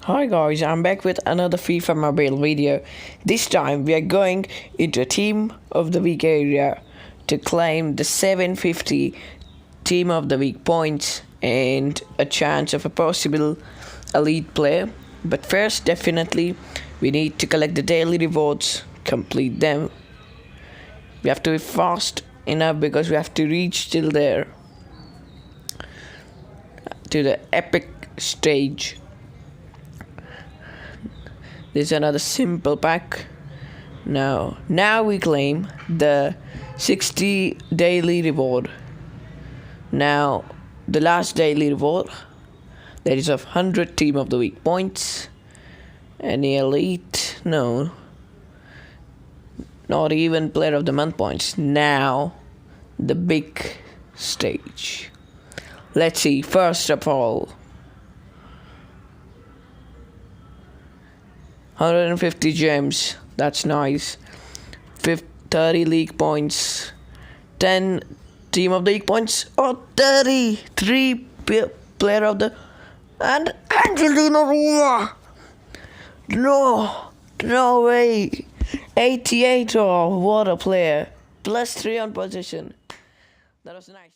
Hi guys, I'm back with another FIFA mobile video. This time we are going into a team of the week area to claim the 750 team of the week points and a chance of a possible elite player. But first, definitely we need to collect the daily rewards, complete them. We have to be fast enough because we have to reach till there to the epic stage. This is another simple pack. Now we claim the 60 daily reward. Now the last daily reward, that is of 100 team of the week points. Any elite? No. Not even player of the month points. Now the big stage. Let's see. First of all, 150 gems, that's nice. 30 league points, 10 team of the week points, or 33 player of the, and Angelina. No way. 88, oh what a player. +3 on position. That was nice.